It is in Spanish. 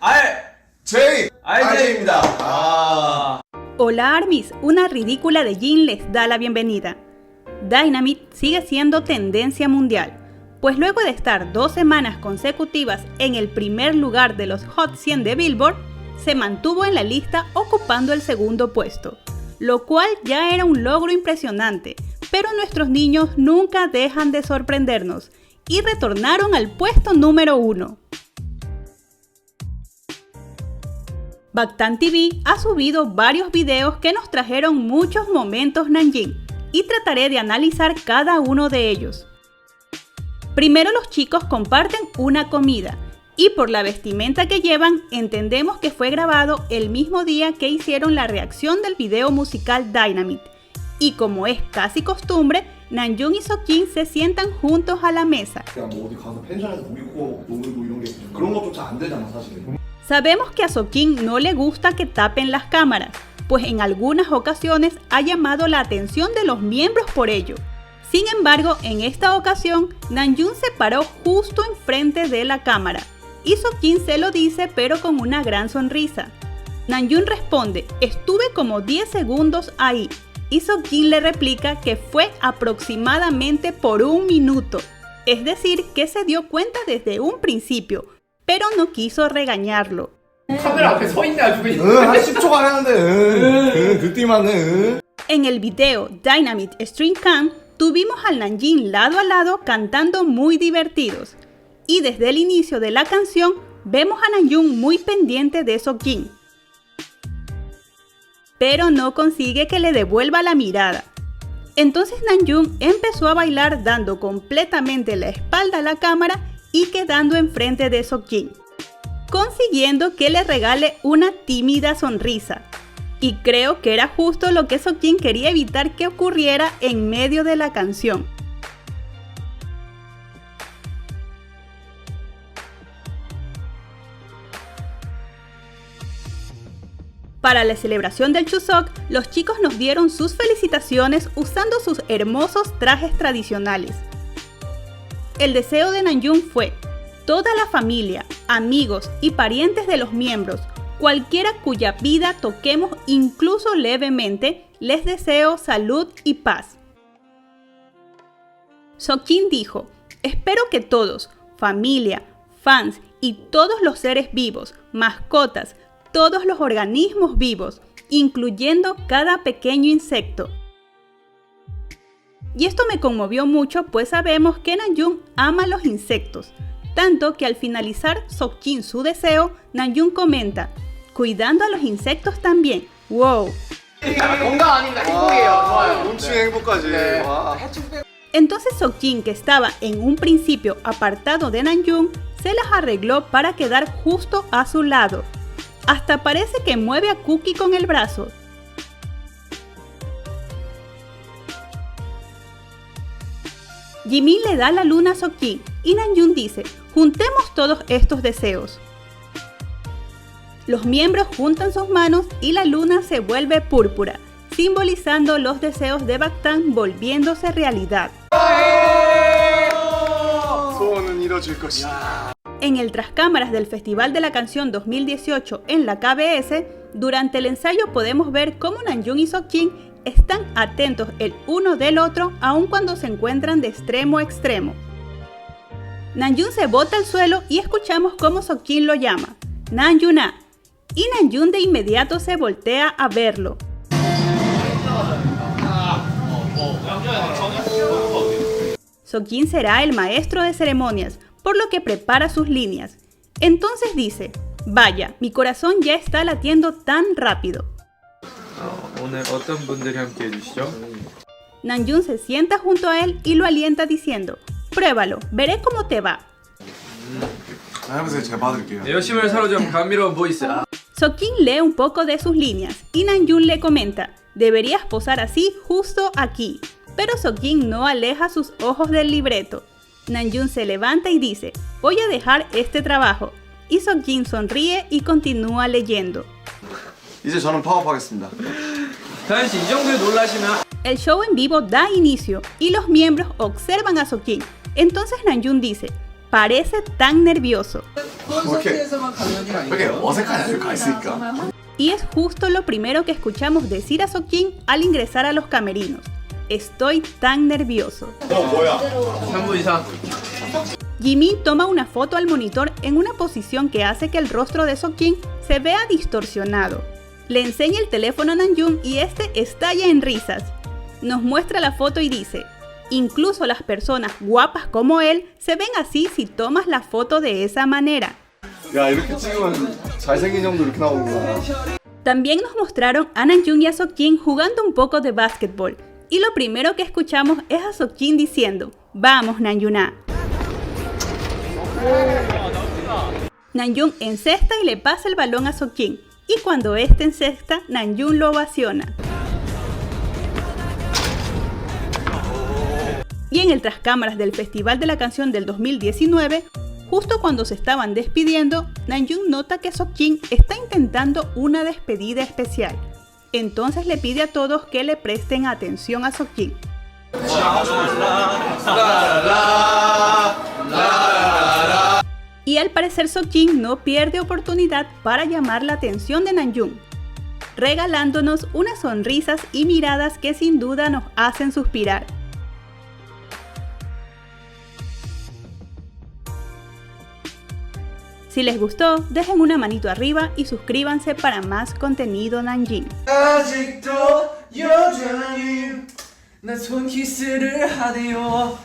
RJ입니다. Hola ARMYs, una ridícula de Jin les da la bienvenida. Dynamite sigue siendo tendencia mundial, pues luego de estar 2 semanas consecutivas en el primer lugar de los Hot 100 de Billboard, se mantuvo en la lista ocupando el segundo puesto, lo cual ya era un logro impresionante, pero nuestros niños nunca dejan de sorprendernos y retornaron al puesto número 1. Bangtan TV ha subido varios videos que nos trajeron muchos momentos Namjoon y trataré de analizar cada uno de ellos. Primero los chicos comparten una comida y por la vestimenta que llevan entendemos que fue grabado el mismo día que hicieron la reacción del video musical Dynamite y como es casi costumbre, Namjoon y Seokjin se sientan juntos a la mesa. Sabemos que a Seokjin no le gusta que tapen las cámaras, pues en algunas ocasiones ha llamado la atención de los miembros por ello. Sin embargo, en esta ocasión, Namjoon se paró justo enfrente de la cámara y Seokjin se lo dice pero con una gran sonrisa. Namjoon responde, estuve como 10 segundos ahí y Seokjin le replica que fue aproximadamente por 1 minuto, es decir que se dio cuenta desde un principio, pero no quiso regañarlo. En el video Dynamite Stream Camp tuvimos al Namjoon lado a lado cantando muy divertidos y desde el inicio de la canción vemos a Namjoon muy pendiente de Seokjin, pero no consigue que le devuelva la mirada. Entonces Namjoon empezó a bailar dando completamente la espalda a la cámara y quedando enfrente de Seokjin, consiguiendo que le regale una tímida sonrisa. Y creo que era justo lo que Seokjin quería evitar que ocurriera en medio de la canción. Para la celebración del Chuseok, los chicos nos dieron sus felicitaciones usando sus hermosos trajes tradicionales. El deseo de Namjoon fue: toda la familia, amigos y parientes de los miembros, cualquiera cuya vida toquemos incluso levemente, les deseo salud y paz. Seokjin dijo, espero que todos, familia, fans y todos los seres vivos, mascotas, todos los organismos vivos, incluyendo cada pequeño insecto. Y esto me conmovió mucho, pues sabemos que Namjoon ama los insectos, tanto que al finalizar Seokjin su deseo, Namjoon comenta, cuidando a los insectos también, wow. Entonces Seokjin, que estaba en un principio apartado de Namjoon, se las arregló para quedar justo a su lado. Hasta parece que mueve a Cookie con el brazo. Jimin le da la luna a Seokjin y Namjoon dice, juntemos todos estos deseos. Los miembros juntan sus manos y la luna se vuelve púrpura, simbolizando los deseos de Bangtan volviéndose realidad. En el trascámaras del Festival de la Canción 2018 en la KBS, durante el ensayo podemos ver cómo Namjoon y Seokjin están atentos el uno del otro aun cuando se encuentran de extremo a extremo. Namjoon se bota al suelo y escuchamos cómo Seokjin lo llama, Namjoona, y Namjoon de inmediato se voltea a verlo. Seokjin será el maestro de ceremonias, por lo que prepara sus líneas. Entonces dice, vaya, mi corazón ya está latiendo tan rápido. Namjoon se sienta junto a él y lo alienta diciendo, pruébalo, veré cómo te va. Seokjin lee un poco de sus líneas y Namjoon le comenta, deberías posar así justo aquí, pero Seokjin no aleja sus ojos del libreto. Namjoon se levanta y dice, voy a dejar este trabajo, y Seokjin sonríe y continúa leyendo. El show en vivo da inicio y los miembros observan a Seokjin. Entonces Namjoon dice, parece tan nervioso. Y es justo lo primero que escuchamos decir a Seokjin al ingresar a los camerinos. Estoy tan nervioso. Jimin toma una foto al monitor en una posición que hace que el rostro de Seokjin se vea distorsionado. Le enseña el teléfono a Namjoon y este estalla en risas. Nos muestra la foto y dice: incluso las personas guapas como él se ven así si tomas la foto de esa manera. También nos mostraron a Namjoon y a Seokjin jugando un poco de básquetbol. Y lo primero que escuchamos es a Seokjin diciendo: vamos Namjoon. Namjoon encesta y le pasa el balón a Seokjin. Y cuando este encesta, Namjoon lo ovaciona. Y en el trascámaras del Festival de la Canción del 2019, justo cuando se estaban despidiendo, Namjoon nota que Seokjin está intentando una despedida especial. Entonces le pide a todos que le presten atención a Seokjin. Y al parecer Seokjin no pierde oportunidad para llamar la atención de Namjoon, regalándonos unas sonrisas y miradas que sin duda nos hacen suspirar. Si les gustó, dejen una manito arriba y suscríbanse para más contenido Namjin. 아직도 여전히 난 손키스를 하네요.